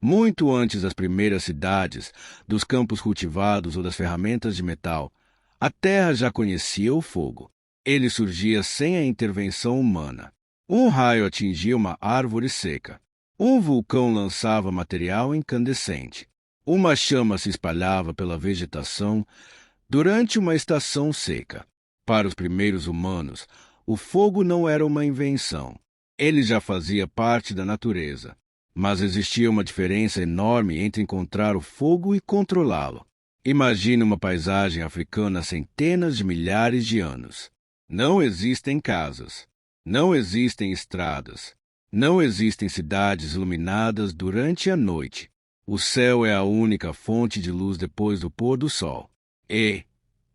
Muito antes das primeiras cidades, dos campos cultivados ou das ferramentas de metal, a Terra já conhecia o fogo. Ele surgia sem a intervenção humana. Um raio atingia uma árvore seca. Um vulcão lançava material incandescente. Uma chama se espalhava pela vegetação durante uma estação seca. Para os primeiros humanos, o fogo não era uma invenção. Ele já fazia parte da natureza. Mas existia uma diferença enorme entre encontrar o fogo e controlá-lo. Imagine uma paisagem africana há centenas de milhares de anos. Não existem casas. Não existem estradas. Não existem cidades iluminadas durante a noite. O céu é a única fonte de luz depois do pôr do sol. E,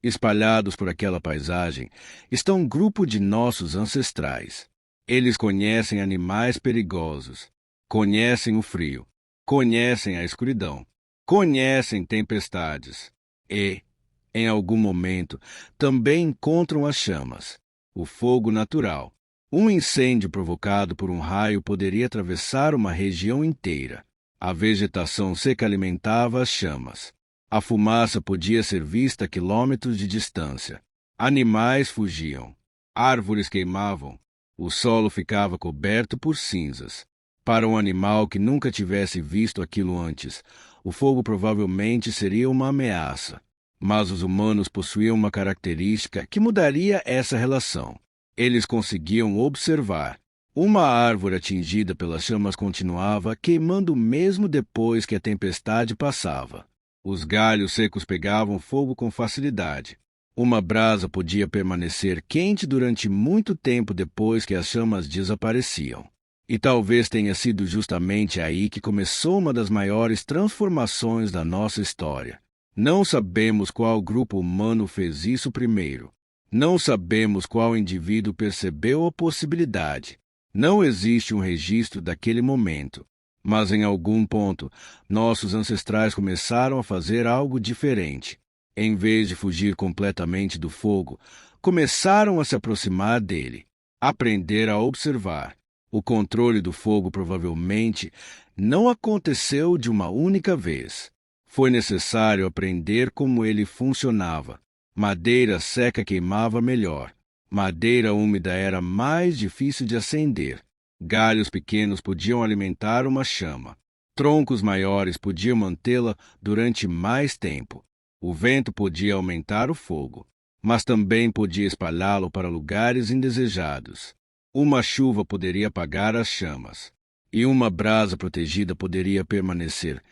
espalhados por aquela paisagem, está um grupo de nossos ancestrais. Eles conhecem animais perigosos. Conhecem o frio, conhecem a escuridão, conhecem tempestades e, em algum momento, também encontram as chamas, o fogo natural. Um incêndio provocado por um raio poderia atravessar uma região inteira. A vegetação seca alimentava as chamas. A fumaça podia ser vista a quilômetros de distância. Animais fugiam, árvores queimavam, o solo ficava coberto por cinzas. Para um animal que nunca tivesse visto aquilo antes, o fogo provavelmente seria uma ameaça. Mas os humanos possuíam uma característica que mudaria essa relação. Eles conseguiam observar. Uma árvore atingida pelas chamas continuava queimando mesmo depois que a tempestade passava. Os galhos secos pegavam fogo com facilidade. Uma brasa podia permanecer quente durante muito tempo depois que as chamas desapareciam. E talvez tenha sido justamente aí que começou uma das maiores transformações da nossa história. Não sabemos qual grupo humano fez isso primeiro. Não sabemos qual indivíduo percebeu a possibilidade. Não existe um registro daquele momento. Mas em algum ponto, nossos ancestrais começaram a fazer algo diferente. Em vez de fugir completamente do fogo, começaram a se aproximar dele, aprender a observar. O controle do fogo provavelmente não aconteceu de uma única vez. Foi necessário aprender como ele funcionava. Madeira seca queimava melhor. Madeira úmida era mais difícil de acender. Galhos pequenos podiam alimentar uma chama. Troncos maiores podiam mantê-la durante mais tempo. O vento podia aumentar o fogo, mas também podia espalhá-lo para lugares indesejados. Uma chuva poderia apagar as chamas, e uma brasa protegida poderia permanecer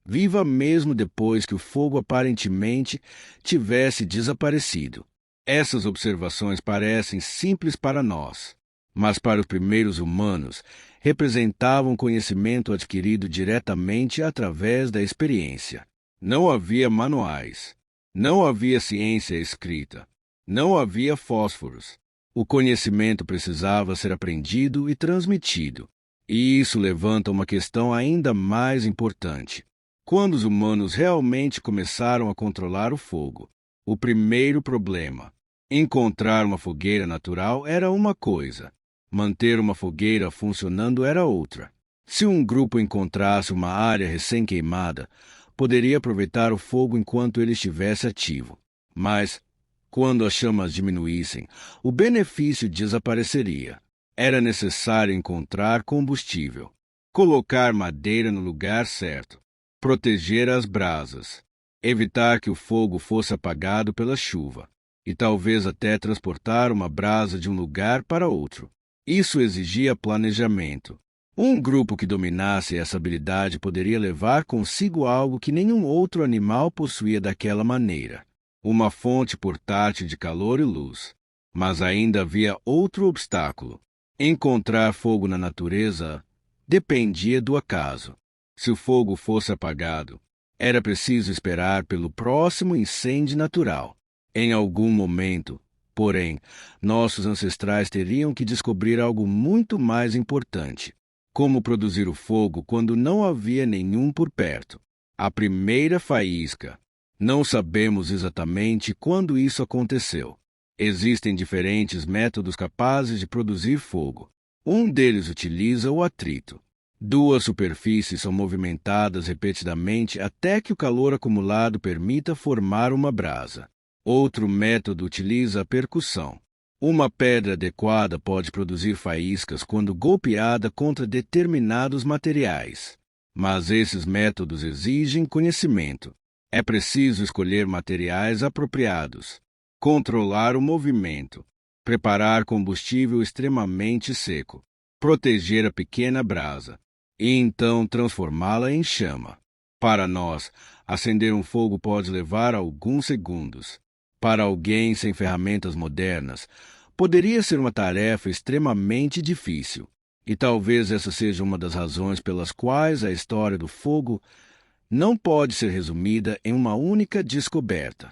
viva mesmo depois que o fogo aparentemente tivesse desaparecido. Essas observações parecem simples para nós, mas para os primeiros humanos representavam conhecimento adquirido diretamente através da experiência. Não havia manuais, não havia ciência escrita, não havia fósforos. O conhecimento precisava ser aprendido e transmitido. E isso levanta uma questão ainda mais importante. Quando os humanos realmente começaram a controlar o fogo, o primeiro problema, encontrar uma fogueira natural, era uma coisa. Manter uma fogueira funcionando era outra. Se um grupo encontrasse uma área recém-queimada, poderia aproveitar o fogo enquanto ele estivesse ativo. Mas, quando as chamas diminuíssem, o benefício desapareceria. Era necessário encontrar combustível, colocar madeira no lugar certo, proteger as brasas, evitar que o fogo fosse apagado pela chuva, e talvez até transportar uma brasa de um lugar para outro. Isso exigia planejamento. Um grupo que dominasse essa habilidade poderia levar consigo algo que nenhum outro animal possuía daquela maneira: uma fonte portátil de calor e luz. Mas ainda havia outro obstáculo. Encontrar fogo na natureza dependia do acaso. Se o fogo fosse apagado, era preciso esperar pelo próximo incêndio natural. Em algum momento, porém, nossos ancestrais teriam que descobrir algo muito mais importante: como produzir o fogo quando não havia nenhum por perto. A primeira faísca. Não sabemos exatamente quando isso aconteceu. Existem diferentes métodos capazes de produzir fogo. Um deles utiliza o atrito. Duas superfícies são movimentadas repetidamente até que o calor acumulado permita formar uma brasa. Outro método utiliza a percussão. Uma pedra adequada pode produzir faíscas quando golpeada contra determinados materiais. Mas esses métodos exigem conhecimento. É preciso escolher materiais apropriados, controlar o movimento, preparar combustível extremamente seco, proteger a pequena brasa e então transformá-la em chama. Para nós, acender um fogo pode levar alguns segundos. Para alguém sem ferramentas modernas, poderia ser uma tarefa extremamente difícil. E talvez essa seja uma das razões pelas quais a história do fogo não pode ser resumida em uma única descoberta.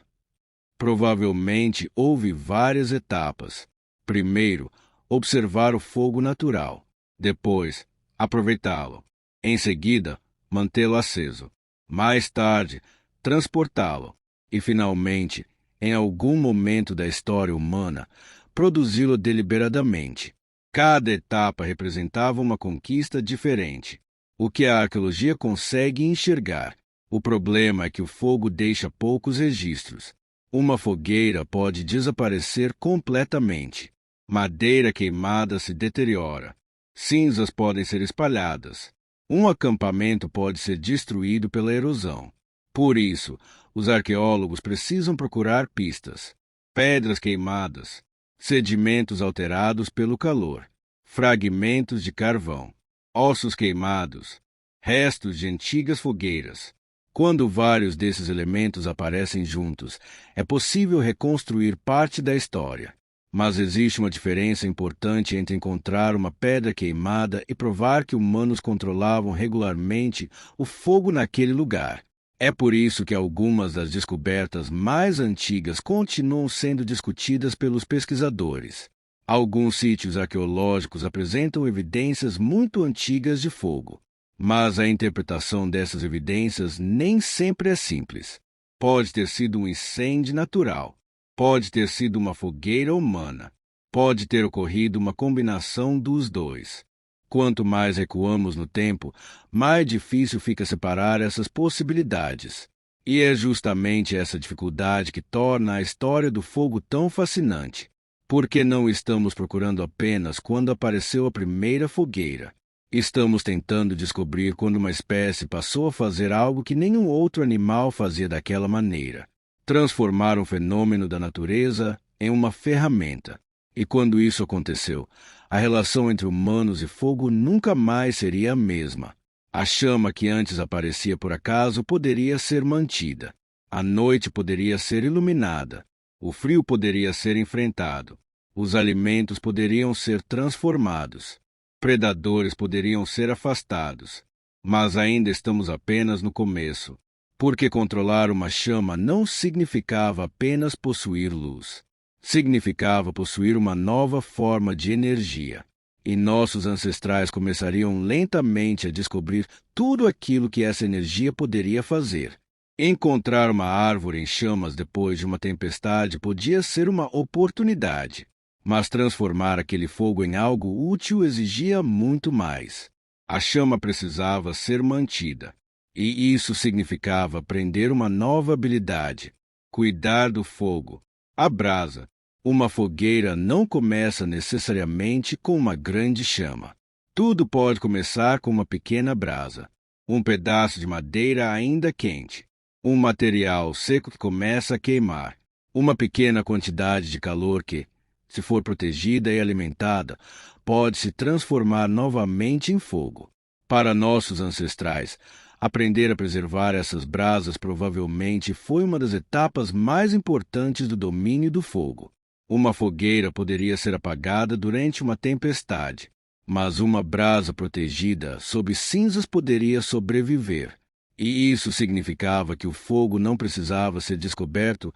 Provavelmente houve várias etapas. Primeiro, observar o fogo natural. Depois, aproveitá-lo. Em seguida, mantê-lo aceso. Mais tarde, transportá-lo. E, finalmente, em algum momento da história humana, produzi-lo deliberadamente. Cada etapa representava uma conquista diferente. O que a arqueologia consegue enxergar. O problema é que o fogo deixa poucos registros. Uma fogueira pode desaparecer completamente. Madeira queimada se deteriora. Cinzas podem ser espalhadas. Um acampamento pode ser destruído pela erosão. Por isso, os arqueólogos precisam procurar pistas. Pedras queimadas, sedimentos alterados pelo calor, fragmentos de carvão, ossos queimados, restos de antigas fogueiras. Quando vários desses elementos aparecem juntos, é possível reconstruir parte da história. Mas existe uma diferença importante entre encontrar uma pedra queimada e provar que humanos controlavam regularmente o fogo naquele lugar. É por isso que algumas das descobertas mais antigas continuam sendo discutidas pelos pesquisadores. Alguns sítios arqueológicos apresentam evidências muito antigas de fogo, mas a interpretação dessas evidências nem sempre é simples. Pode ter sido um incêndio natural. Pode ter sido uma fogueira humana. Pode ter ocorrido uma combinação dos dois. Quanto mais recuamos no tempo, mais difícil fica separar essas possibilidades. E é justamente essa dificuldade que torna a história do fogo tão fascinante. Porque não estamos procurando apenas quando apareceu a primeira fogueira. Estamos tentando descobrir quando uma espécie passou a fazer algo que nenhum outro animal fazia daquela maneira. Transformar um fenômeno da natureza em uma ferramenta. E quando isso aconteceu, a relação entre humanos e fogo nunca mais seria a mesma. A chama que antes aparecia por acaso poderia ser mantida. A noite poderia ser iluminada. O frio poderia ser enfrentado. Os alimentos poderiam ser transformados. Predadores poderiam ser afastados. Mas ainda estamos apenas no começo. Porque controlar uma chama não significava apenas possuir luz. Significava possuir uma nova forma de energia. E nossos ancestrais começariam lentamente a descobrir tudo aquilo que essa energia poderia fazer. Encontrar uma árvore em chamas depois de uma tempestade podia ser uma oportunidade, mas transformar aquele fogo em algo útil exigia muito mais. A chama precisava ser mantida. E isso significava aprender uma nova habilidade, cuidar do fogo, a brasa. Uma fogueira não começa necessariamente com uma grande chama. Tudo pode começar com uma pequena brasa, um pedaço de madeira ainda quente, um material seco que começa a queimar, uma pequena quantidade de calor que, se for protegida e alimentada, pode se transformar novamente em fogo. Para nossos ancestrais, aprender a preservar essas brasas provavelmente foi uma das etapas mais importantes do domínio do fogo. Uma fogueira poderia ser apagada durante uma tempestade, mas uma brasa protegida sob cinzas poderia sobreviver. E isso significava que o fogo não precisava ser descoberto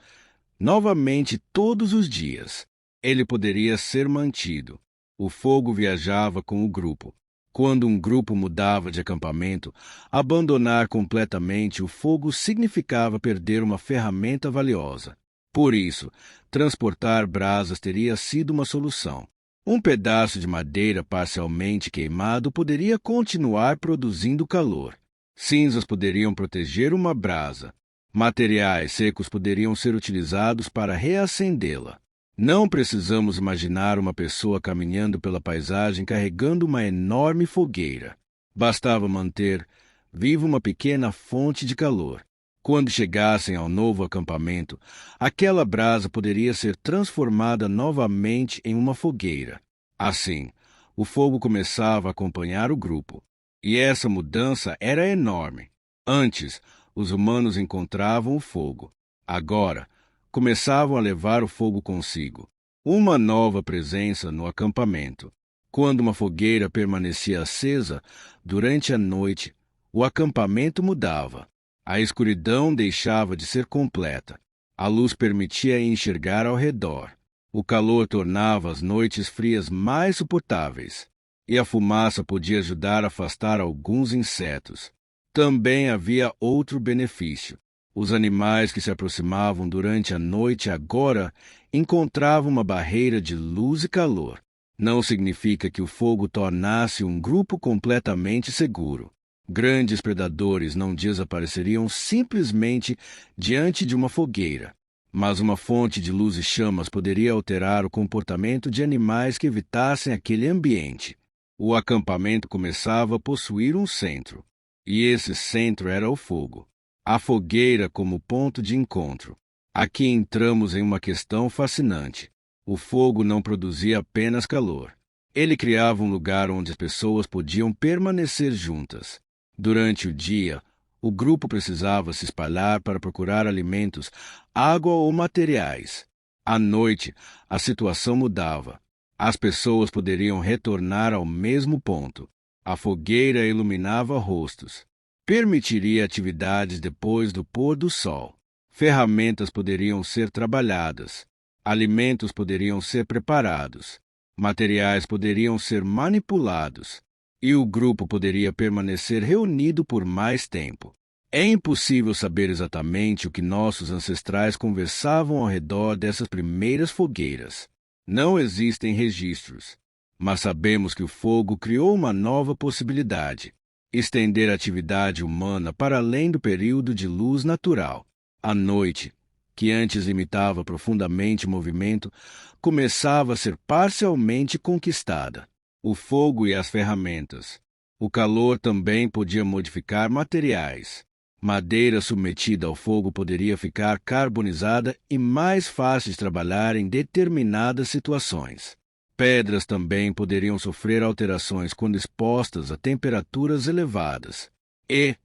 novamente todos os dias. Ele poderia ser mantido. O fogo viajava com o grupo. Quando um grupo mudava de acampamento, abandonar completamente o fogo significava perder uma ferramenta valiosa. Por isso, transportar brasas teria sido uma solução. Um pedaço de madeira parcialmente queimado poderia continuar produzindo calor. Cinzas poderiam proteger uma brasa. Materiais secos poderiam ser utilizados para reacendê-la. Não precisamos imaginar uma pessoa caminhando pela paisagem carregando uma enorme fogueira. Bastava manter viva uma pequena fonte de calor. Quando chegassem ao novo acampamento, aquela brasa poderia ser transformada novamente em uma fogueira. Assim, o fogo começava a acompanhar o grupo. E essa mudança era enorme. Antes, os humanos encontravam o fogo. Agora, começavam a levar o fogo consigo. Uma nova presença no acampamento. Quando uma fogueira permanecia acesa durante a noite, o acampamento mudava. A escuridão deixava de ser completa. A luz permitia enxergar ao redor. O calor tornava as noites frias mais suportáveis. E a fumaça podia ajudar a afastar alguns insetos. Também havia outro benefício. Os animais que se aproximavam durante a noite agora encontravam uma barreira de luz e calor. Não significa que o fogo tornasse um grupo completamente seguro. Grandes predadores não desapareceriam simplesmente diante de uma fogueira, mas uma fonte de luz e chamas poderia alterar o comportamento de animais que evitassem aquele ambiente. O acampamento começava a possuir um centro, e esse centro era o fogo. A fogueira como ponto de encontro. Aqui entramos em uma questão fascinante. O fogo não produzia apenas calor. Ele criava um lugar onde as pessoas podiam permanecer juntas. Durante o dia, o grupo precisava se espalhar para procurar alimentos, água ou materiais. À noite, a situação mudava. As pessoas poderiam retornar ao mesmo ponto. A fogueira iluminava rostos. Permitiria atividades depois do pôr do sol. Ferramentas poderiam ser trabalhadas. Alimentos poderiam ser preparados. Materiais poderiam ser manipulados. E o grupo poderia permanecer reunido por mais tempo. É impossível saber exatamente o que nossos ancestrais conversavam ao redor dessas primeiras fogueiras. Não existem registros, mas sabemos que o fogo criou uma nova possibilidade: estender a atividade humana para além do período de luz natural. A noite, que antes limitava profundamente o movimento, começava a ser parcialmente conquistada. O fogo e as ferramentas. O calor também podia modificar materiais. Madeira submetida ao fogo poderia ficar carbonizada e mais fácil de trabalhar em determinadas situações. Pedras também poderiam sofrer alterações quando expostas a temperaturas elevadas. E,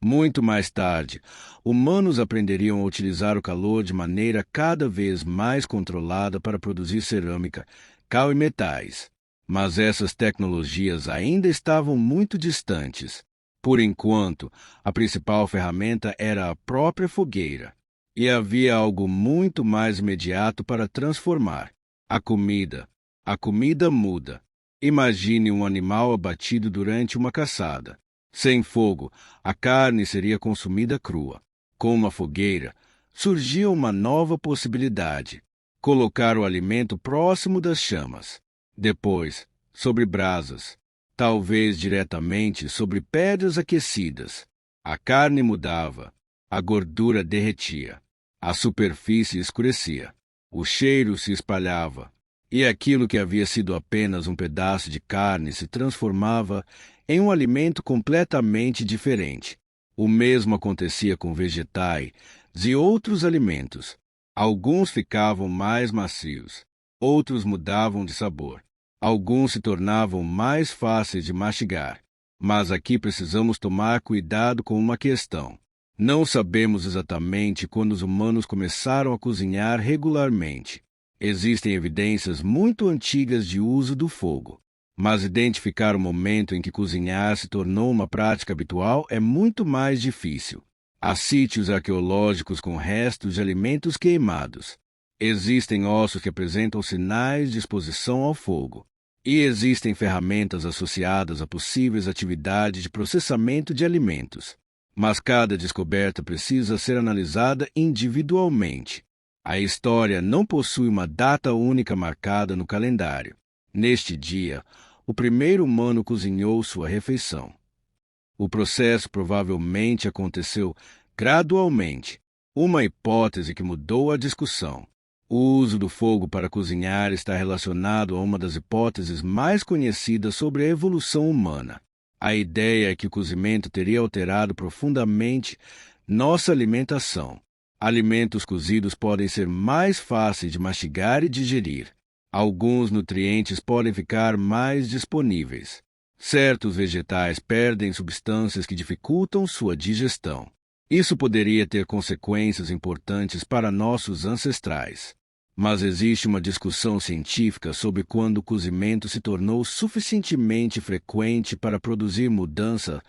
muito mais tarde, humanos aprenderiam a utilizar o calor de maneira cada vez mais controlada para produzir cerâmica, cal e metais. Mas essas tecnologias ainda estavam muito distantes. Por enquanto, a principal ferramenta era a própria fogueira. E havia algo muito mais imediato para transformar: a comida. A comida muda. Imagine um animal abatido durante uma caçada. Sem fogo, a carne seria consumida crua. Com uma fogueira, surgia uma nova possibilidade: colocar o alimento próximo das chamas. Depois, sobre brasas, talvez diretamente sobre pedras aquecidas. A carne mudava, a gordura derretia, a superfície escurecia, o cheiro se espalhava, e aquilo que havia sido apenas um pedaço de carne se transformava em um alimento completamente diferente. O mesmo acontecia com vegetais e outros alimentos. Alguns ficavam mais macios, outros mudavam de sabor. Alguns se tornavam mais fáceis de mastigar. Mas aqui precisamos tomar cuidado com uma questão. Não sabemos exatamente quando os humanos começaram a cozinhar regularmente. Existem evidências muito antigas de uso do fogo, mas identificar o momento em que cozinhar se tornou uma prática habitual é muito mais difícil. Há sítios arqueológicos com restos de alimentos queimados. Existem ossos que apresentam sinais de exposição ao fogo. E existem ferramentas associadas a possíveis atividades de processamento de alimentos. Mas cada descoberta precisa ser analisada individualmente. A história não possui uma data única marcada no calendário. Neste dia, o primeiro humano cozinhou sua refeição. O processo provavelmente aconteceu gradualmente, uma hipótese que mudou a discussão. O uso do fogo para cozinhar está relacionado a uma das hipóteses mais conhecidas sobre a evolução humana. A ideia é que o cozimento teria alterado profundamente nossa alimentação. Alimentos cozidos podem ser mais fáceis de mastigar e digerir. Alguns nutrientes podem ficar mais disponíveis. Certos vegetais perdem substâncias que dificultam sua digestão. Isso poderia ter consequências importantes para nossos ancestrais. Mas existe uma discussão científica sobre quando o cozimento se tornou suficientemente frequente para produzir mudanças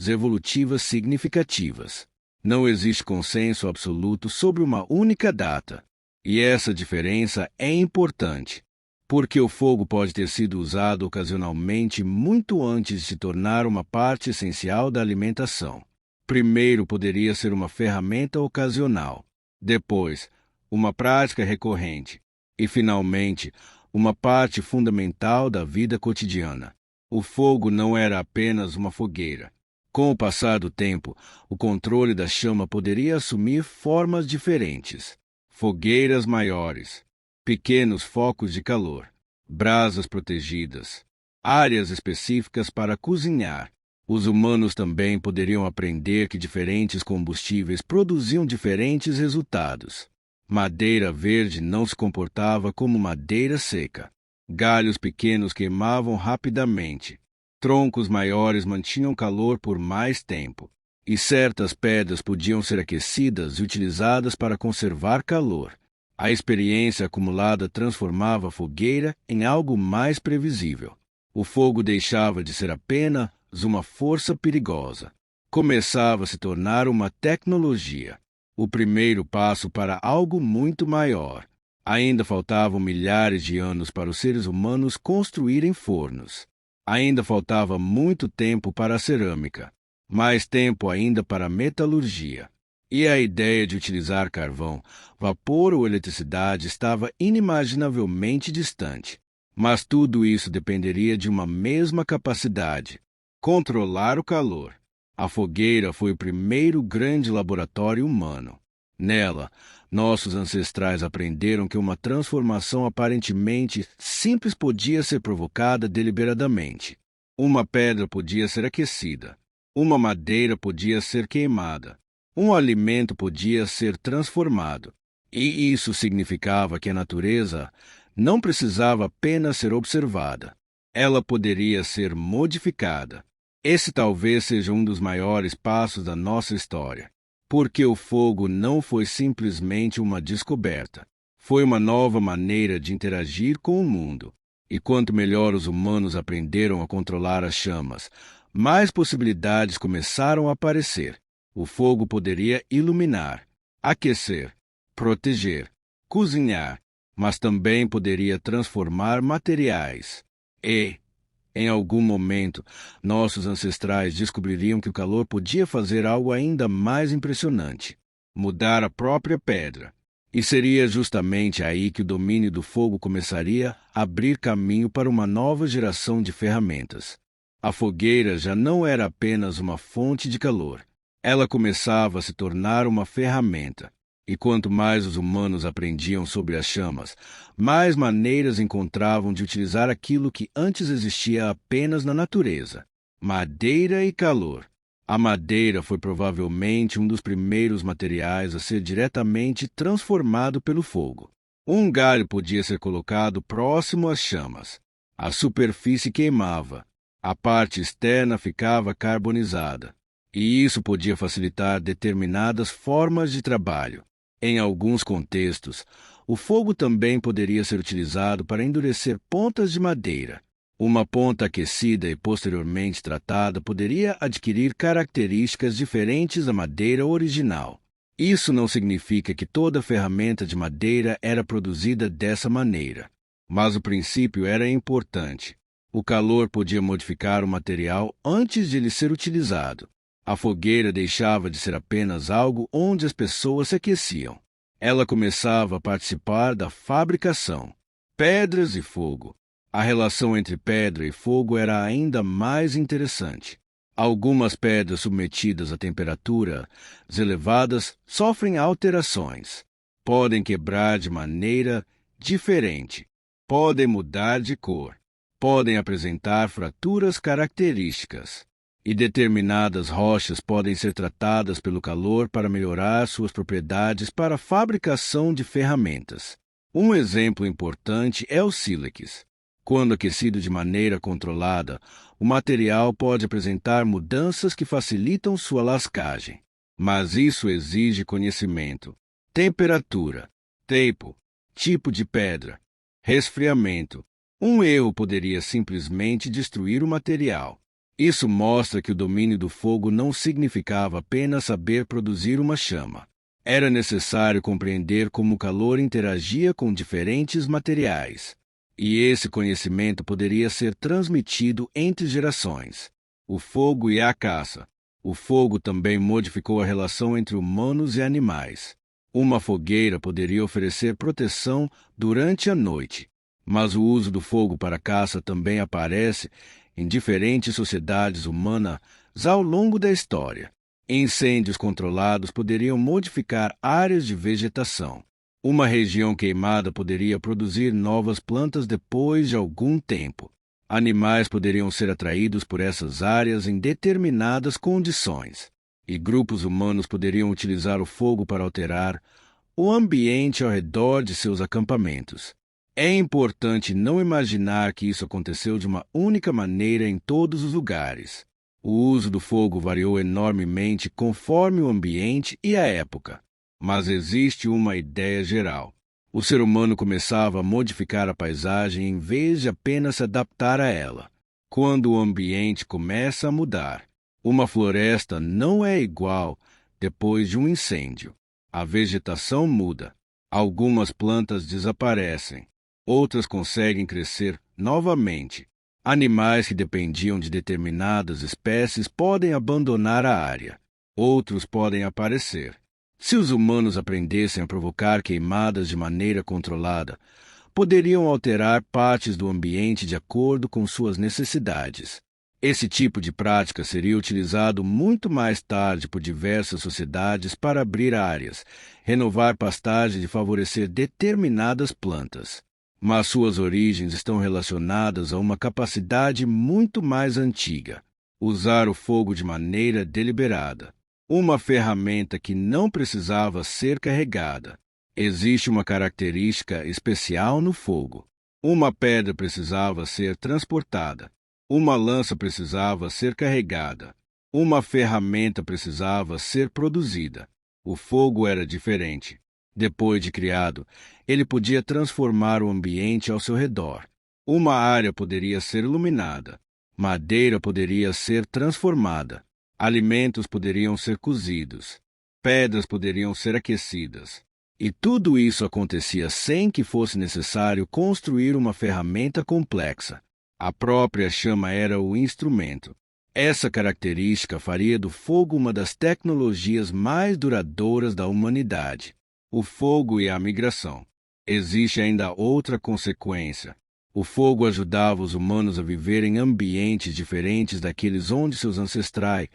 evolutivas significativas. Não existe consenso absoluto sobre uma única data, e essa diferença é importante, porque o fogo pode ter sido usado ocasionalmente muito antes de se tornar uma parte essencial da alimentação. Primeiro poderia ser uma ferramenta ocasional, depois, uma prática recorrente e, finalmente, uma parte fundamental da vida cotidiana. O fogo não era apenas uma fogueira. Com o passar do tempo, o controle da chama poderia assumir formas diferentes. Fogueiras maiores, pequenos focos de calor, brasas protegidas, áreas específicas para cozinhar. Os humanos também poderiam aprender que diferentes combustíveis produziam diferentes resultados. Madeira verde não se comportava como madeira seca. Galhos pequenos queimavam rapidamente. Troncos maiores mantinham calor por mais tempo. E certas pedras podiam ser aquecidas e utilizadas para conservar calor. A experiência acumulada transformava a fogueira em algo mais previsível. O fogo deixava de ser apenas uma força perigosa. Começava a se tornar uma tecnologia. O primeiro passo para algo muito maior. Ainda faltavam milhares de anos para os seres humanos construírem fornos. Ainda faltava muito tempo para a cerâmica. Mais tempo ainda para a metalurgia. E a ideia de utilizar carvão, vapor ou eletricidade estava inimaginavelmente distante. Mas tudo isso dependeria de uma mesma capacidade: controlar o calor. A fogueira foi o primeiro grande laboratório humano. Nela, nossos ancestrais aprenderam que uma transformação aparentemente simples podia ser provocada deliberadamente. Uma pedra podia ser aquecida. Uma madeira podia ser queimada. Um alimento podia ser transformado. E isso significava que a natureza não precisava apenas ser observada. Ela poderia ser modificada. Esse talvez seja um dos maiores passos da nossa história, porque o fogo não foi simplesmente uma descoberta. Foi uma nova maneira de interagir com o mundo. E quanto melhor os humanos aprenderam a controlar as chamas, mais possibilidades começaram a aparecer. O fogo poderia iluminar, aquecer, proteger, cozinhar, mas também poderia transformar materiais. Em algum momento, nossos ancestrais descobririam que o calor podia fazer algo ainda mais impressionante: mudar a própria pedra. E seria justamente aí que o domínio do fogo começaria a abrir caminho para uma nova geração de ferramentas. A fogueira já não era apenas uma fonte de calor. Ela começava a se tornar uma ferramenta. E quanto mais os humanos aprendiam sobre as chamas, mais maneiras encontravam de utilizar aquilo que antes existia apenas na natureza: madeira e calor. A madeira foi provavelmente um dos primeiros materiais a ser diretamente transformado pelo fogo. Um galho podia ser colocado próximo às chamas. A superfície queimava. A parte externa ficava carbonizada. E isso podia facilitar determinadas formas de trabalho. Em alguns contextos, o fogo também poderia ser utilizado para endurecer pontas de madeira. Uma ponta aquecida e posteriormente tratada poderia adquirir características diferentes da madeira original. Isso não significa que toda ferramenta de madeira era produzida dessa maneira, mas o princípio era importante. O calor podia modificar o material antes de ele ser utilizado. A fogueira deixava de ser apenas algo onde as pessoas se aqueciam. Ela começava a participar da fabricação. Pedras e fogo. A relação entre pedra e fogo era ainda mais interessante. Algumas pedras submetidas a temperaturas elevadas sofrem alterações. Podem quebrar de maneira diferente. Podem mudar de cor. Podem apresentar fraturas características. E determinadas rochas podem ser tratadas pelo calor para melhorar suas propriedades para a fabricação de ferramentas. Um exemplo importante é o sílex. Quando aquecido de maneira controlada, o material pode apresentar mudanças que facilitam sua lascagem. Mas isso exige conhecimento, temperatura, tempo, tipo de pedra, resfriamento. Um erro poderia simplesmente destruir o material. Isso mostra que o domínio do fogo não significava apenas saber produzir uma chama. Era necessário compreender como o calor interagia com diferentes materiais. E esse conhecimento poderia ser transmitido entre gerações. O fogo e a caça. O fogo também modificou a relação entre humanos e animais. Uma fogueira poderia oferecer proteção durante a noite, mas o uso do fogo para caça também aparece em diferentes sociedades humanas ao longo da história. Incêndios controlados poderiam modificar áreas de vegetação. Uma região queimada poderia produzir novas plantas depois de algum tempo. Animais poderiam ser atraídos por essas áreas em determinadas condições. E grupos humanos poderiam utilizar o fogo para alterar o ambiente ao redor de seus acampamentos. É importante não imaginar que isso aconteceu de uma única maneira em todos os lugares. O uso do fogo variou enormemente conforme o ambiente e a época. Mas existe uma ideia geral. O ser humano começava a modificar a paisagem em vez de apenas se adaptar a ela. Quando o ambiente começa a mudar, uma floresta não é igual depois de um incêndio. A vegetação muda. Algumas plantas desaparecem. Outras conseguem crescer novamente. Animais que dependiam de determinadas espécies podem abandonar a área. Outros podem aparecer. Se os humanos aprendessem a provocar queimadas de maneira controlada, poderiam alterar partes do ambiente de acordo com suas necessidades. Esse tipo de prática seria utilizado muito mais tarde por diversas sociedades para abrir áreas, renovar pastagens e favorecer determinadas plantas. Mas suas origens estão relacionadas a uma capacidade muito mais antiga: usar o fogo de maneira deliberada. Uma ferramenta que não precisava ser carregada. Existe uma característica especial no fogo. Uma pedra precisava ser transportada. Uma lança precisava ser carregada. Uma ferramenta precisava ser produzida. O fogo era diferente. Depois de criado, ele podia transformar o ambiente ao seu redor. Uma área poderia ser iluminada. Madeira poderia ser transformada. Alimentos poderiam ser cozidos. Pedras poderiam ser aquecidas. E tudo isso acontecia sem que fosse necessário construir uma ferramenta complexa. A própria chama era o instrumento. Essa característica faria do fogo uma das tecnologias mais duradouras da humanidade. O fogo e a migração. Existe ainda outra consequência. O fogo ajudava os humanos a viver em ambientes diferentes daqueles onde seus ancestrais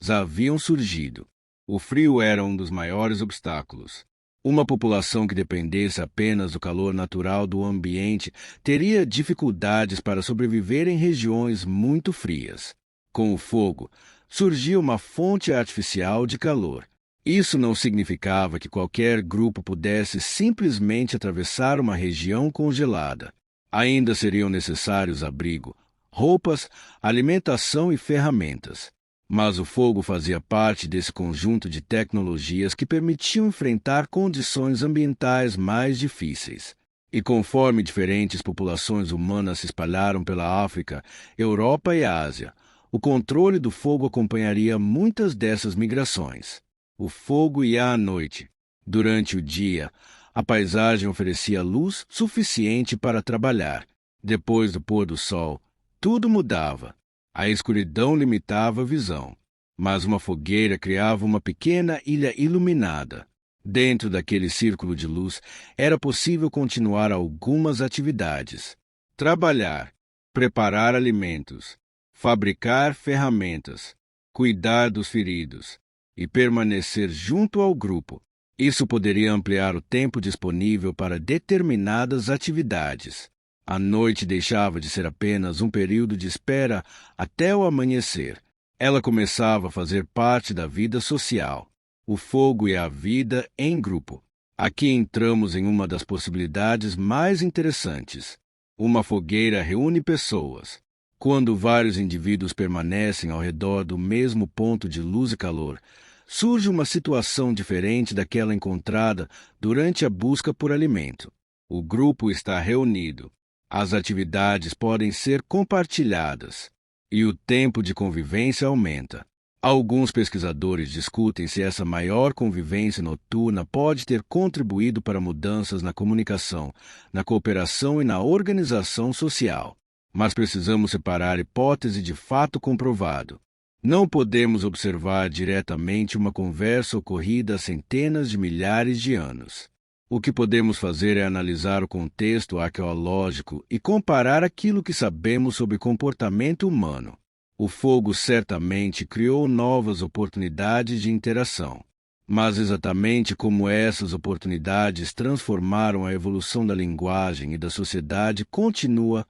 haviam surgido. O frio era um dos maiores obstáculos. Uma população que dependesse apenas do calor natural do ambiente teria dificuldades para sobreviver em regiões muito frias. Com o fogo, surgia uma fonte artificial de calor. Isso não significava que qualquer grupo pudesse simplesmente atravessar uma região congelada. Ainda seriam necessários abrigo, roupas, alimentação e ferramentas. Mas o fogo fazia parte desse conjunto de tecnologias que permitiam enfrentar condições ambientais mais difíceis. E conforme diferentes populações humanas se espalharam pela África, Europa e Ásia, o controle do fogo acompanharia muitas dessas migrações. O fogo ia à noite. Durante o dia, a paisagem oferecia luz suficiente para trabalhar. Depois do pôr do sol, tudo mudava. A escuridão limitava a visão, mas uma fogueira criava uma pequena ilha iluminada. Dentro daquele círculo de luz, era possível continuar algumas atividades. trabalhar, preparar alimentos, fabricar ferramentas, cuidar dos feridos e permanecer junto ao grupo. Isso poderia ampliar o tempo disponível para determinadas atividades. A noite deixava de ser apenas um período de espera até o amanhecer. Ela começava a fazer parte da vida social. O fogo e a vida em grupo. Aqui entramos em uma das possibilidades mais interessantes. Uma fogueira reúne pessoas. Quando vários indivíduos permanecem ao redor do mesmo ponto de luz e calor, surge uma situação diferente daquela encontrada durante a busca por alimento. O grupo está reunido. As atividades podem ser compartilhadas e o tempo de convivência aumenta. Alguns pesquisadores discutem se essa maior convivência noturna pode ter contribuído para mudanças na comunicação, na cooperação e na organização social. Mas precisamos separar hipótese de fato comprovado. Não podemos observar diretamente uma conversa ocorrida há centenas de milhares de anos. O que podemos fazer é analisar o contexto arqueológico e comparar aquilo que sabemos sobre comportamento humano. O fogo certamente criou novas oportunidades de interação. Mas exatamente como essas oportunidades transformaram a evolução da linguagem e da sociedade continua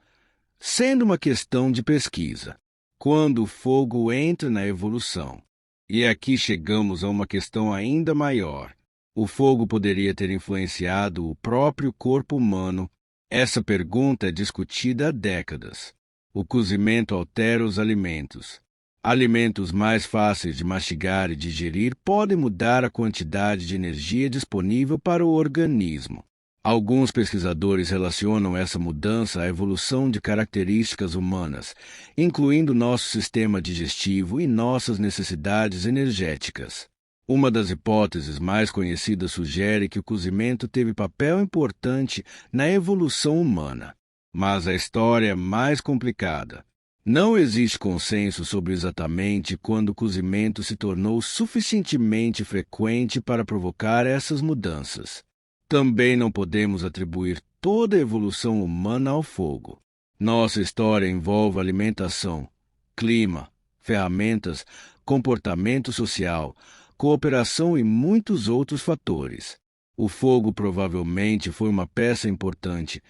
sendo uma questão de pesquisa. Quando o fogo entra na evolução. E aqui chegamos a uma questão ainda maior. O fogo poderia ter influenciado o próprio corpo humano? Essa pergunta é discutida há décadas. O cozimento altera os alimentos. Alimentos mais fáceis de mastigar e digerir podem mudar a quantidade de energia disponível para o organismo. Alguns pesquisadores relacionam essa mudança à evolução de características humanas, incluindo nosso sistema digestivo e nossas necessidades energéticas. Uma das hipóteses mais conhecidas sugere que o cozimento teve papel importante na evolução humana. Mas a história é mais complicada. Não existe consenso sobre exatamente quando o cozimento se tornou suficientemente frequente para provocar essas mudanças. Também não podemos atribuir toda a evolução humana ao fogo. Nossa história envolve alimentação, clima, ferramentas, comportamento social, cooperação e muitos outros fatores. O fogo provavelmente foi uma peça importante,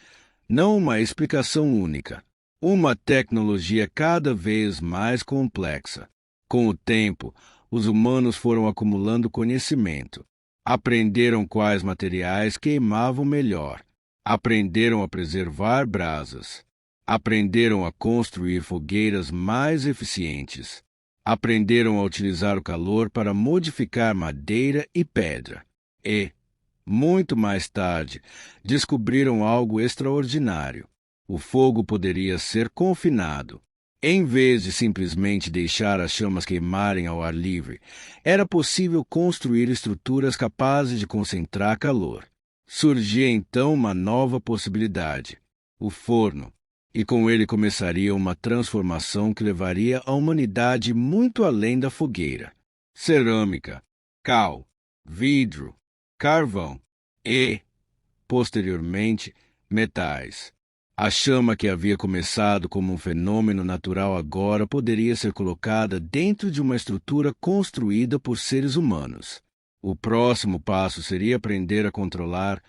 não uma explicação única. Uma tecnologia cada vez mais complexa. Com o tempo, os humanos foram acumulando conhecimento. Aprenderam quais materiais queimavam melhor. Aprenderam a preservar brasas. Aprenderam a construir fogueiras mais eficientes. Aprenderam a utilizar o calor para modificar madeira e pedra. E, muito mais tarde, descobriram algo extraordinário. O fogo poderia ser confinado. Em vez de simplesmente deixar as chamas queimarem ao ar livre, era possível construir estruturas capazes de concentrar calor. Surgia então uma nova possibilidade: o forno. E com ele começaria uma transformação que levaria a humanidade muito além da fogueira. Cerâmica, cal, vidro, carvão e, posteriormente, metais. A chama que havia começado como um fenômeno natural agora poderia ser colocada dentro de uma estrutura construída por seres humanos. O próximo passo seria aprender a controlar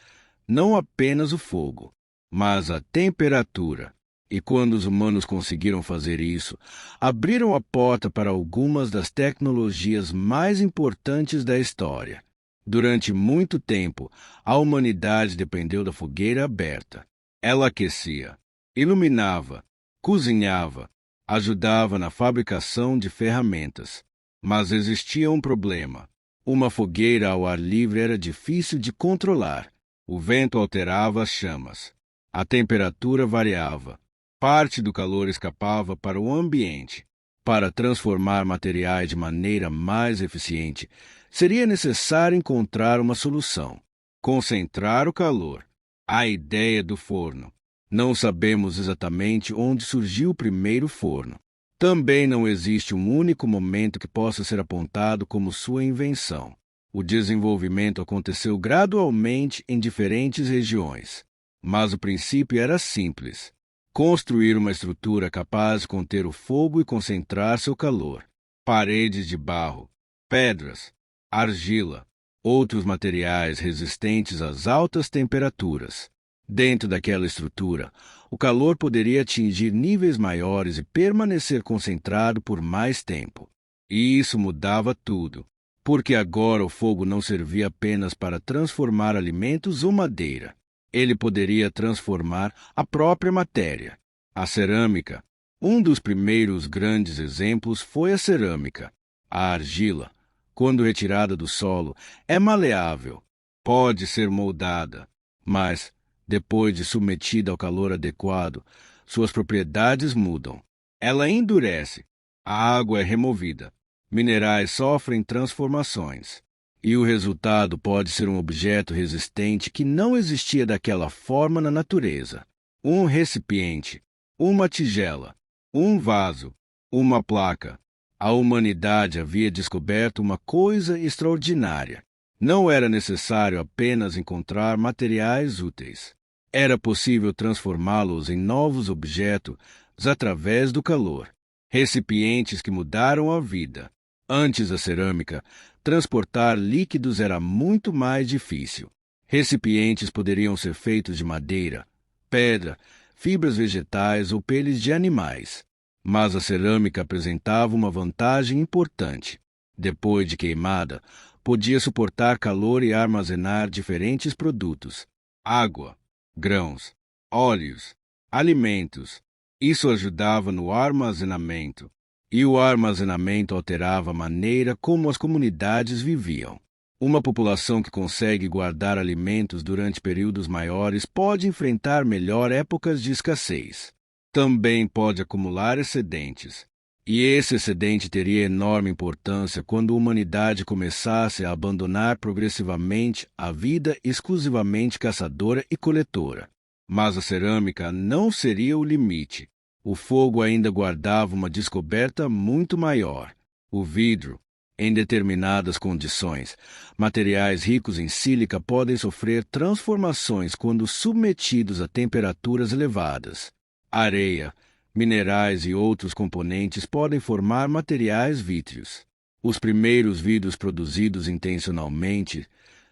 não apenas o fogo, mas a temperatura. E quando os humanos conseguiram fazer isso, abriram a porta para algumas das tecnologias mais importantes da história. Durante muito tempo, a humanidade dependeu da fogueira aberta. Ela aquecia, iluminava, cozinhava, ajudava na fabricação de ferramentas. Mas existia um problema. Uma fogueira ao ar livre era difícil de controlar. O vento alterava as chamas. A temperatura variava. Parte do calor escapava para o ambiente. Para transformar materiais de maneira mais eficiente, seria necessário encontrar uma solução. Concentrar o calor. A ideia do forno. Não sabemos exatamente onde surgiu o primeiro forno. Também não existe um único momento que possa ser apontado como sua invenção. O desenvolvimento aconteceu gradualmente em diferentes regiões. Mas o princípio era simples. construir uma estrutura capaz de conter o fogo e concentrar seu calor. Paredes de barro, pedras, argila, outros materiais resistentes às altas temperaturas. Dentro daquela estrutura, o calor poderia atingir níveis maiores e permanecer concentrado por mais tempo. E isso mudava tudo, porque agora o fogo não servia apenas para transformar alimentos ou madeira. Ele poderia transformar a própria matéria. A cerâmica. Um dos primeiros grandes exemplos foi a cerâmica. A argila, quando retirada do solo, é maleável, pode ser moldada, mas, depois de submetida ao calor adequado, suas propriedades mudam. Ela endurece, a água é removida, minerais sofrem transformações. E o resultado pode ser um objeto resistente que não existia daquela forma na natureza. Um recipiente, uma tigela, um vaso, uma placa. A humanidade havia descoberto uma coisa extraordinária. Não era necessário apenas encontrar materiais úteis. Era possível transformá-los em novos objetos através do calor. Recipientes que mudaram a vida. Antes da cerâmica, transportar líquidos era muito mais difícil. Recipientes poderiam ser feitos de madeira, pedra, fibras vegetais ou peles de animais. Mas a cerâmica apresentava uma vantagem importante. Depois de queimada, podia suportar calor e armazenar diferentes produtos: água, grãos, óleos, alimentos. Isso ajudava no armazenamento. E o armazenamento alterava a maneira como as comunidades viviam. Uma população que consegue guardar alimentos durante períodos maiores pode enfrentar melhor épocas de escassez. Também pode acumular excedentes. E esse excedente teria enorme importância quando a humanidade começasse a abandonar progressivamente a vida exclusivamente caçadora e coletora. Mas a cerâmica não seria o limite. O fogo ainda guardava uma descoberta muito maior: o vidro. Em determinadas condições, materiais ricos em sílica podem sofrer transformações quando submetidos a temperaturas elevadas. Areia, minerais e outros componentes podem formar materiais vítreos. Os primeiros vidros produzidos intencionalmente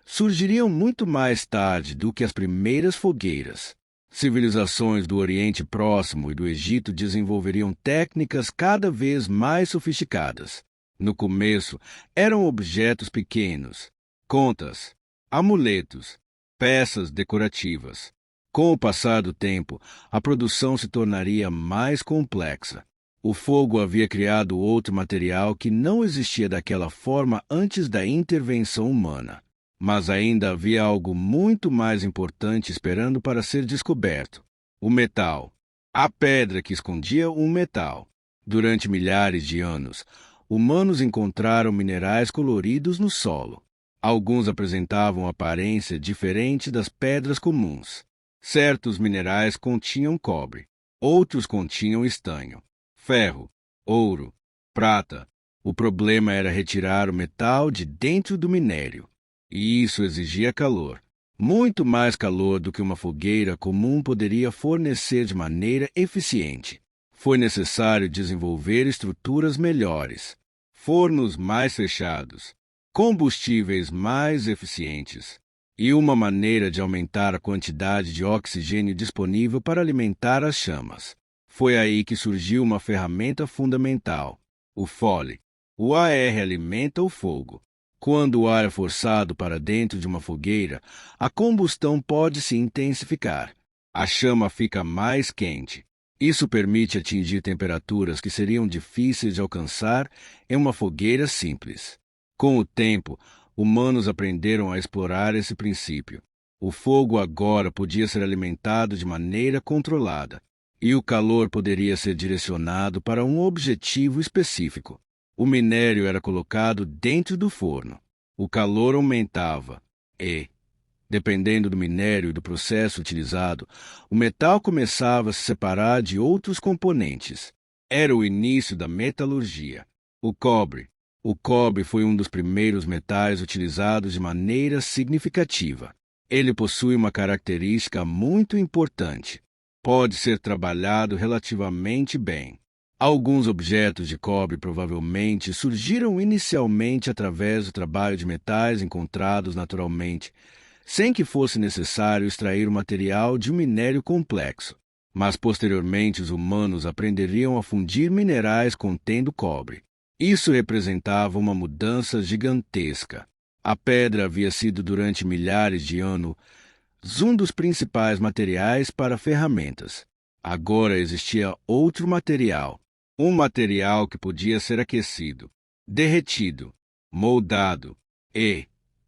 surgiriam muito mais tarde do que as primeiras fogueiras. Civilizações do Oriente Próximo e do Egito desenvolveriam técnicas cada vez mais sofisticadas. No começo, eram objetos pequenos, contas, amuletos, peças decorativas. Com o passar do tempo, a produção se tornaria mais complexa. O fogo havia criado outro material que não existia daquela forma antes da intervenção humana. Mas ainda havia algo muito mais importante esperando para ser descoberto: o metal. A pedra que escondia um metal. Durante milhares de anos, humanos encontraram minerais coloridos no solo. Alguns apresentavam aparência diferente das pedras comuns. Certos minerais continham cobre, outros continham estanho, ferro, ouro, prata. O problema era retirar o metal de dentro do minério. E isso exigia calor, muito mais calor do que uma fogueira comum poderia fornecer de maneira eficiente. Foi necessário desenvolver estruturas melhores, fornos mais fechados, combustíveis mais eficientes e uma maneira de aumentar a quantidade de oxigênio disponível para alimentar as chamas. Foi aí que surgiu uma ferramenta fundamental: o fole. O ar alimenta o fogo. Quando o ar é forçado para dentro de uma fogueira, a combustão pode se intensificar. A chama fica mais quente. Isso permite atingir temperaturas que seriam difíceis de alcançar em uma fogueira simples. Com o tempo, humanos aprenderam a explorar esse princípio. O fogo agora podia ser alimentado de maneira controlada, e o calor poderia ser direcionado para um objetivo específico. O minério era colocado dentro do forno. O calor aumentava e, dependendo do minério e do processo utilizado, o metal começava a se separar de outros componentes. Era o início da metalurgia. O cobre. O cobre foi um dos primeiros metais utilizados de maneira significativa. Ele possui uma característica muito importante: pode ser trabalhado relativamente bem. Alguns objetos de cobre provavelmente surgiram inicialmente através do trabalho de metais encontrados naturalmente, sem que fosse necessário extrair o material de um minério complexo. Mas posteriormente os humanos aprenderiam a fundir minerais contendo cobre. Isso representava uma mudança gigantesca. A pedra havia sido durante milhares de anos um dos principais materiais para ferramentas. Agora existia outro material, um material que podia ser aquecido, derretido, moldado e,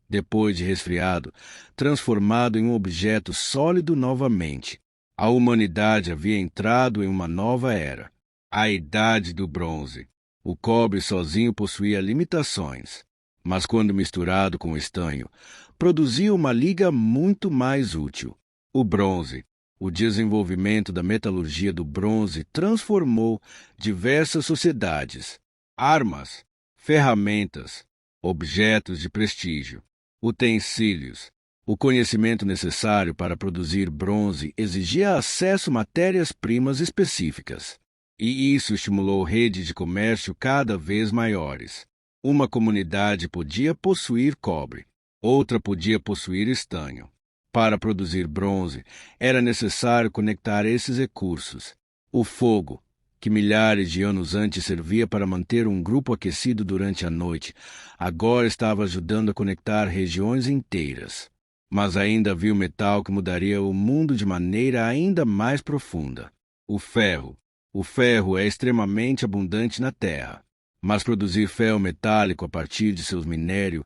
depois de resfriado, transformado em um objeto sólido novamente. A humanidade havia entrado em uma nova era, a Idade do Bronze. O cobre sozinho possuía limitações, mas quando misturado com o estanho, produzia uma liga muito mais útil. O bronze. O desenvolvimento da metalurgia do bronze transformou diversas sociedades, armas, ferramentas, objetos de prestígio, utensílios. O conhecimento necessário para produzir bronze exigia acesso a matérias-primas específicas, e isso estimulou redes de comércio cada vez maiores. Uma comunidade podia possuir cobre, outra podia possuir estanho. Para produzir bronze, era necessário conectar esses recursos. O fogo, que milhares de anos antes servia para manter um grupo aquecido durante a noite, agora estava ajudando a conectar regiões inteiras. Mas ainda havia o metal que mudaria o mundo de maneira ainda mais profunda. O ferro. O ferro é extremamente abundante na Terra, mas produzir ferro metálico a partir de seus minérios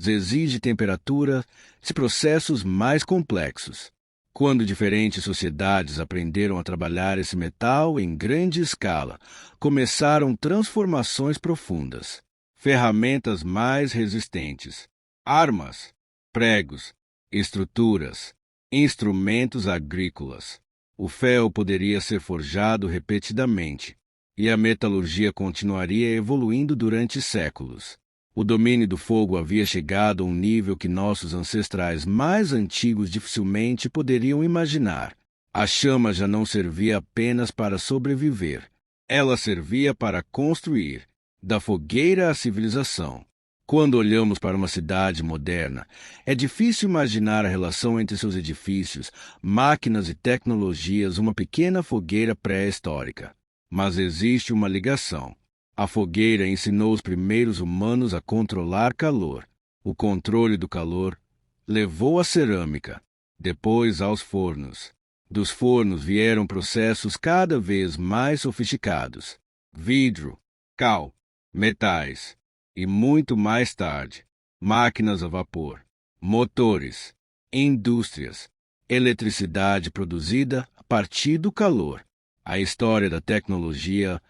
exige temperatura e processos mais complexos. Quando diferentes sociedades aprenderam a trabalhar esse metal em grande escala, começaram transformações profundas. Ferramentas mais resistentes, armas, pregos, estruturas, instrumentos agrícolas. O ferro poderia ser forjado repetidamente, e a metalurgia continuaria evoluindo durante séculos. O domínio do fogo havia chegado a um nível que nossos ancestrais mais antigos dificilmente poderiam imaginar. A chama já não servia apenas para sobreviver. Ela servia para construir, da fogueira à civilização. Quando olhamos para uma cidade moderna, é difícil imaginar a relação entre seus edifícios, máquinas e tecnologias, uma pequena fogueira pré-histórica. Mas existe uma ligação. A fogueira ensinou os primeiros humanos a controlar calor. O controle do calor levou à cerâmica, depois aos fornos. Dos fornos vieram processos cada vez mais sofisticados: vidro, cal, metais e, muito mais tarde, máquinas a vapor, motores, indústrias, eletricidade produzida a partir do calor. A história da tecnologia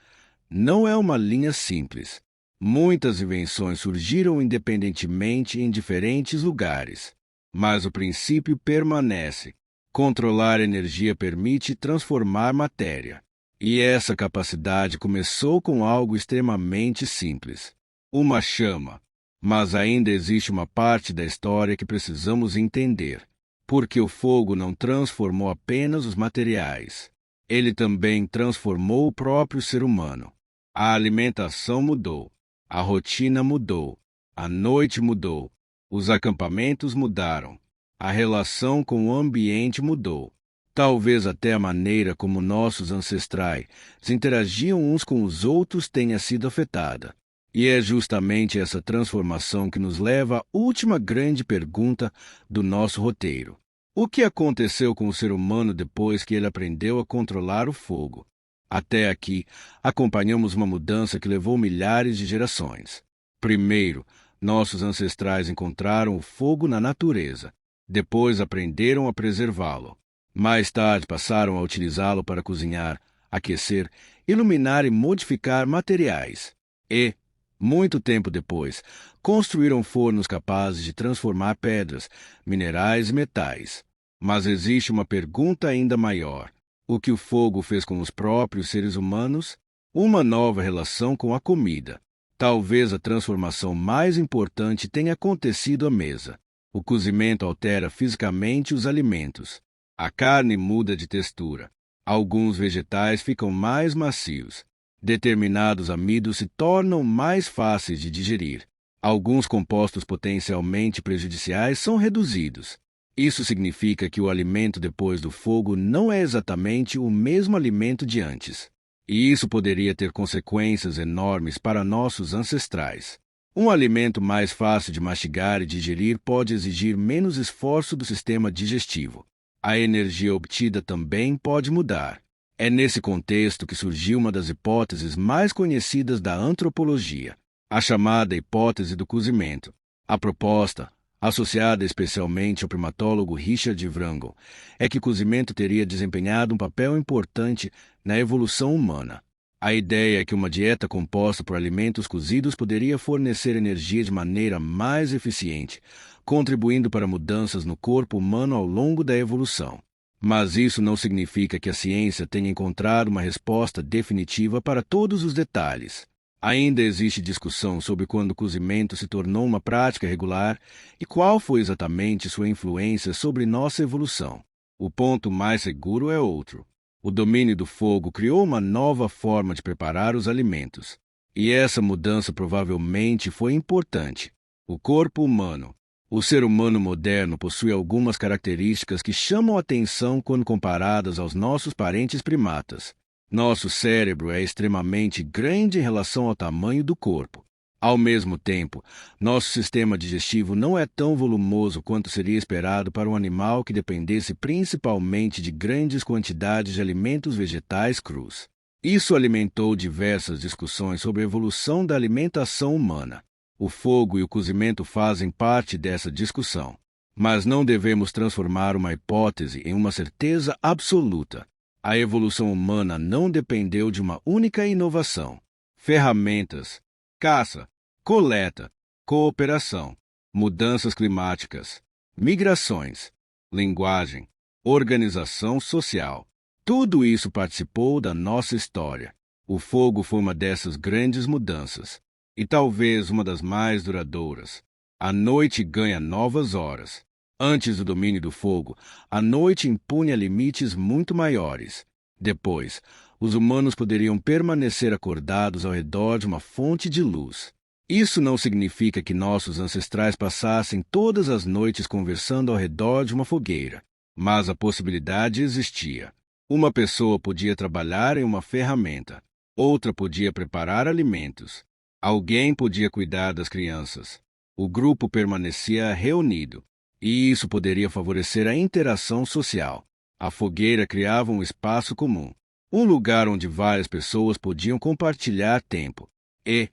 não é uma linha simples. Muitas invenções surgiram independentemente em diferentes lugares, mas o princípio permanece. Controlar energia permite transformar matéria. E essa capacidade começou com algo extremamente simples: uma chama. Mas ainda existe uma parte da história que precisamos entender, porque o fogo não transformou apenas os materiais. Ele também transformou o próprio ser humano. A alimentação mudou, a rotina mudou, a noite mudou, os acampamentos mudaram, a relação com o ambiente mudou. Talvez até a maneira como nossos ancestrais interagiam uns com os outros tenha sido afetada. E é justamente essa transformação que nos leva à última grande pergunta do nosso roteiro: o que aconteceu com o ser humano depois que ele aprendeu a controlar o fogo? Até aqui, acompanhamos uma mudança que levou milhares de gerações. Primeiro, nossos ancestrais encontraram o fogo na natureza. Depois aprenderam a preservá-lo. Mais tarde passaram a utilizá-lo para cozinhar, aquecer, iluminar e modificar materiais. E, muito tempo depois, construíram fornos capazes de transformar pedras, minerais e metais. Mas existe uma pergunta ainda maior: o que o fogo fez com os próprios seres humanos? Uma nova relação com a comida. Talvez a transformação mais importante tenha acontecido à mesa. O cozimento altera fisicamente os alimentos. A carne muda de textura. Alguns vegetais ficam mais macios. Determinados amidos se tornam mais fáceis de digerir. Alguns compostos potencialmente prejudiciais são reduzidos. Isso significa que o alimento depois do fogo não é exatamente o mesmo alimento de antes. E isso poderia ter consequências enormes para nossos ancestrais. Um alimento mais fácil de mastigar e digerir pode exigir menos esforço do sistema digestivo. A energia obtida também pode mudar. É nesse contexto que surgiu uma das hipóteses mais conhecidas da antropologia, a chamada hipótese do cozimento. A proposta, associada especialmente ao primatólogo Richard Wrangel, é que o cozimento teria desempenhado um papel importante na evolução humana. A ideia é que uma dieta composta por alimentos cozidos poderia fornecer energia de maneira mais eficiente, contribuindo para mudanças no corpo humano ao longo da evolução. Mas isso não significa que a ciência tenha encontrado uma resposta definitiva para todos os detalhes. Ainda existe discussão sobre quando o cozimento se tornou uma prática regular e qual foi exatamente sua influência sobre nossa evolução. O ponto mais seguro é outro. O domínio do fogo criou uma nova forma de preparar os alimentos. E essa mudança provavelmente foi importante. O corpo humano. O ser humano moderno possui algumas características que chamam a atenção quando comparadas aos nossos parentes primatas. Nosso cérebro é extremamente grande em relação ao tamanho do corpo. Ao mesmo tempo, nosso sistema digestivo não é tão volumoso quanto seria esperado para um animal que dependesse principalmente de grandes quantidades de alimentos vegetais crus. Isso alimentou diversas discussões sobre a evolução da alimentação humana. O fogo e o cozimento fazem parte dessa discussão. Mas não devemos transformar uma hipótese em uma certeza absoluta. A evolução humana não dependeu de uma única inovação. Ferramentas, caça, coleta, cooperação, mudanças climáticas, migrações, linguagem, organização social. Tudo isso participou da nossa história. O fogo foi uma dessas grandes mudanças, e talvez uma das mais duradouras. A noite ganha novas horas. Antes do domínio do fogo, a noite impunha limites muito maiores. Depois, os humanos poderiam permanecer acordados ao redor de uma fonte de luz. Isso não significa que nossos ancestrais passassem todas as noites conversando ao redor de uma fogueira, mas a possibilidade existia. Uma pessoa podia trabalhar em uma ferramenta, outra podia preparar alimentos, alguém podia cuidar das crianças. O grupo permanecia reunido, e isso poderia favorecer a interação social. A fogueira criava um espaço comum, um lugar onde várias pessoas podiam compartilhar tempo. E,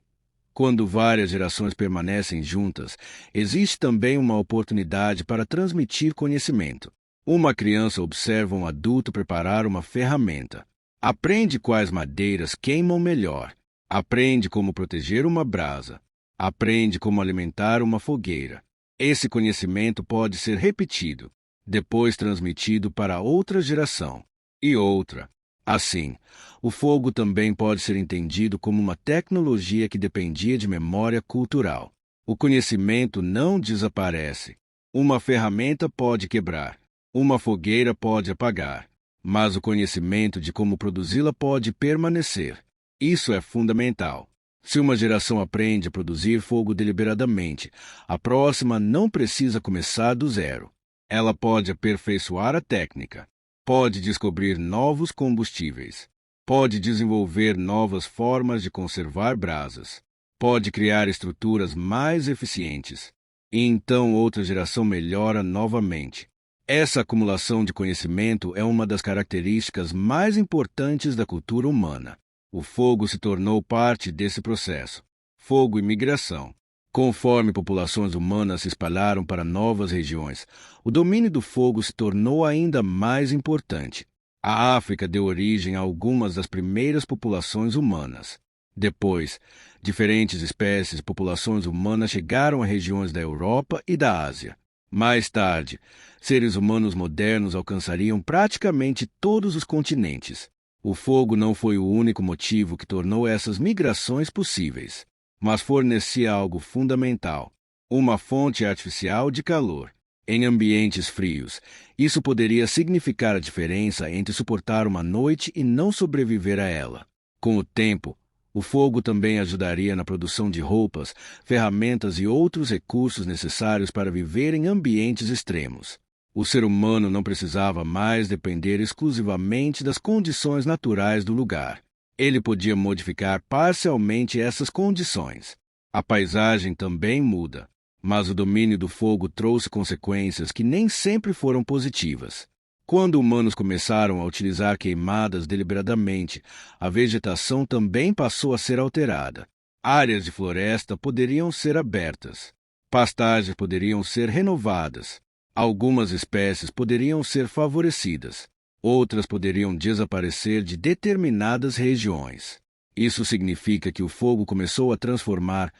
quando várias gerações permanecem juntas, existe também uma oportunidade para transmitir conhecimento. Uma criança observa um adulto preparar uma ferramenta. Aprende quais madeiras queimam melhor. Aprende como proteger uma brasa. Aprende como alimentar uma fogueira. Esse conhecimento pode ser repetido, depois transmitido para outra geração e outra. Assim, o fogo também pode ser entendido como uma tecnologia que dependia de memória cultural. O conhecimento não desaparece. Uma ferramenta pode quebrar, uma fogueira pode apagar, mas o conhecimento de como produzi-la pode permanecer. Isso é fundamental. Se uma geração aprende a produzir fogo deliberadamente, a próxima não precisa começar do zero. Ela pode aperfeiçoar a técnica, pode descobrir novos combustíveis, pode desenvolver novas formas de conservar brasas, pode criar estruturas mais eficientes, e então outra geração melhora novamente. Essa acumulação de conhecimento é uma das características mais importantes da cultura humana. O fogo se tornou parte desse processo. Fogo e migração. Conforme populações humanas se espalharam para novas regiões, o domínio do fogo se tornou ainda mais importante. A África deu origem a algumas das primeiras populações humanas. Depois, diferentes espécies e populações humanas chegaram a regiões da Europa e da Ásia. Mais tarde, seres humanos modernos alcançariam praticamente todos os continentes. O fogo não foi o único motivo que tornou essas migrações possíveis, mas fornecia algo fundamental, uma fonte artificial de calor. Em ambientes frios, isso poderia significar a diferença entre suportar uma noite e não sobreviver a ela. Com o tempo, o fogo também ajudaria na produção de roupas, ferramentas e outros recursos necessários para viver em ambientes extremos. O ser humano não precisava mais depender exclusivamente das condições naturais do lugar. Ele podia modificar parcialmente essas condições. A paisagem também muda, mas o domínio do fogo trouxe consequências que nem sempre foram positivas. Quando humanos começaram a utilizar queimadas deliberadamente, a vegetação também passou a ser alterada. Áreas de floresta poderiam ser abertas. Pastagens poderiam ser renovadas. Algumas espécies poderiam ser favorecidas. Outras poderiam desaparecer de determinadas regiões. Isso significa que o fogo começou a transformar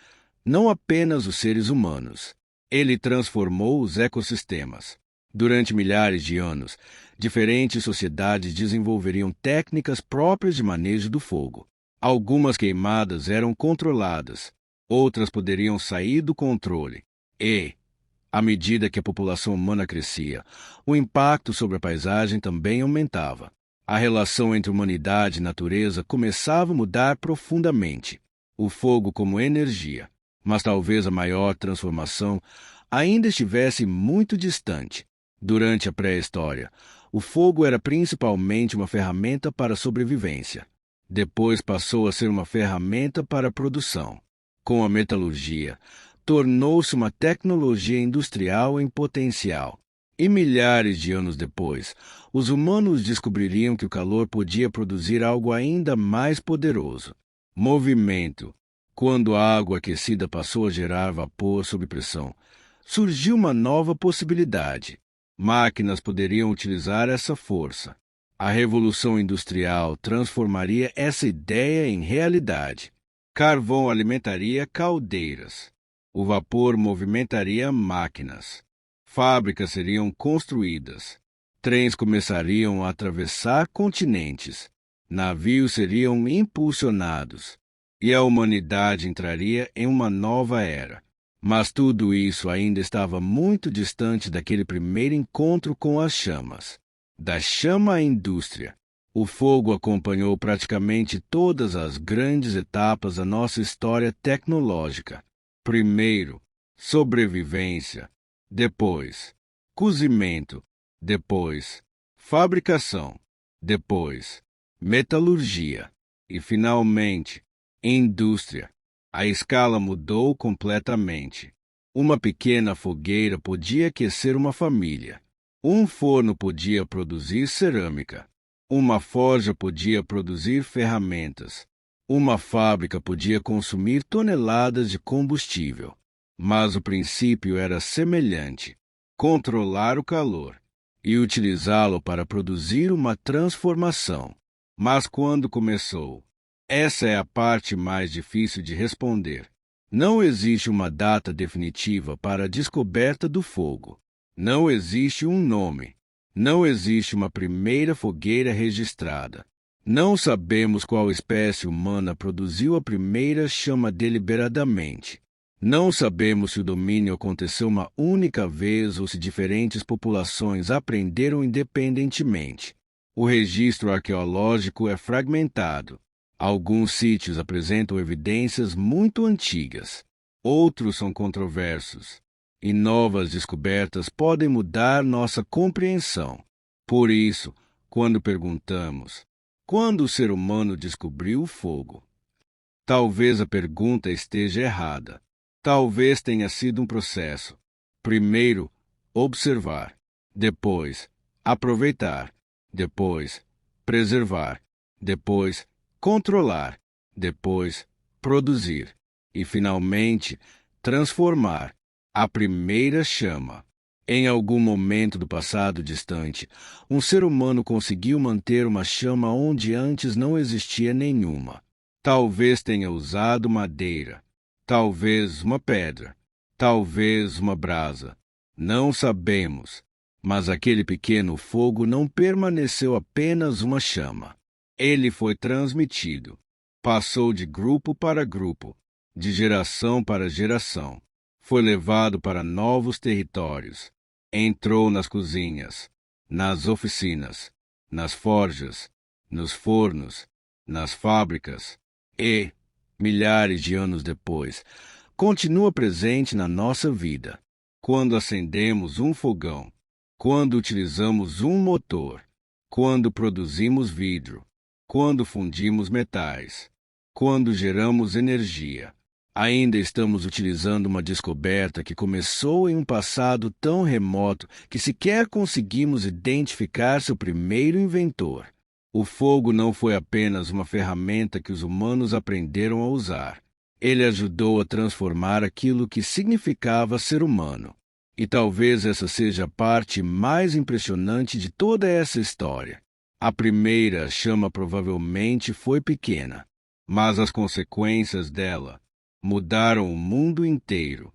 não apenas os seres humanos. Ele transformou os ecossistemas. Durante milhares de anos, diferentes sociedades desenvolveriam técnicas próprias de manejo do fogo. Algumas queimadas eram controladas, outras poderiam sair do controle. E, à medida que a população humana crescia, o impacto sobre a paisagem também aumentava. A relação entre humanidade e natureza começava a mudar profundamente. O fogo como energia. Mas talvez a maior transformação ainda estivesse muito distante. Durante a pré-história, o fogo era principalmente uma ferramenta para a sobrevivência. Depois passou a ser uma ferramenta para a produção. Com a metalurgia, tornou-se uma tecnologia industrial em potencial. E milhares de anos depois, os humanos descobririam que o calor podia produzir algo ainda mais poderoso: movimento. Quando a água aquecida passou a gerar vapor sob pressão, surgiu uma nova possibilidade. Máquinas poderiam utilizar essa força. A Revolução Industrial transformaria essa ideia em realidade. Carvão alimentaria caldeiras. O vapor movimentaria máquinas. Fábricas seriam construídas. Trens começariam a atravessar continentes. Navios seriam impulsionados. E a humanidade entraria em uma nova era. Mas tudo isso ainda estava muito distante daquele primeiro encontro com as chamas. Da chama à indústria. O fogo acompanhou praticamente todas as grandes etapas da nossa história tecnológica. Primeiro, sobrevivência. Depois, cozimento. Depois, fabricação. Depois, metalurgia. E, finalmente, indústria. A escala mudou completamente. Uma pequena fogueira podia aquecer uma família. Um forno podia produzir cerâmica. Uma forja podia produzir ferramentas. Uma fábrica podia consumir toneladas de combustível. Mas o princípio era semelhante: controlar o calor e utilizá-lo para produzir uma transformação. Mas quando começou? Essa é a parte mais difícil de responder. Não existe uma data definitiva para a descoberta do fogo. Não existe um nome. Não existe uma primeira fogueira registrada. Não sabemos qual espécie humana produziu a primeira chama deliberadamente. Não sabemos se o domínio aconteceu uma única vez ou se diferentes populações aprenderam independentemente. O registro arqueológico é fragmentado. Alguns sítios apresentam evidências muito antigas. Outros são controversos. E novas descobertas podem mudar nossa compreensão. Por isso, quando perguntamos: quando o ser humano descobriu o fogo? Talvez a pergunta esteja errada. Talvez tenha sido um processo. Primeiro, observar. Depois, aproveitar. Depois, preservar. Depois, controlar. Depois, produzir. E, finalmente, transformar. A primeira chama. Em algum momento do passado distante, um ser humano conseguiu manter uma chama onde antes não existia nenhuma. Talvez tenha usado madeira. Talvez uma pedra, talvez uma brasa. Não sabemos, mas aquele pequeno fogo não permaneceu apenas uma chama. Ele foi transmitido, passou de grupo para grupo, de geração para geração. Foi levado para novos territórios. Entrou nas cozinhas, nas oficinas, nas forjas, nos fornos, nas fábricas e, milhares de anos depois, continua presente na nossa vida. Quando acendemos um fogão, quando utilizamos um motor, quando produzimos vidro, quando fundimos metais, quando geramos energia. Ainda estamos utilizando uma descoberta que começou em um passado tão remoto que sequer conseguimos identificar seu primeiro inventor. O fogo não foi apenas uma ferramenta que os humanos aprenderam a usar. Ele ajudou a transformar aquilo que significava ser humano. E talvez essa seja a parte mais impressionante de toda essa história. A primeira chama provavelmente foi pequena, mas as consequências dela mudaram o mundo inteiro.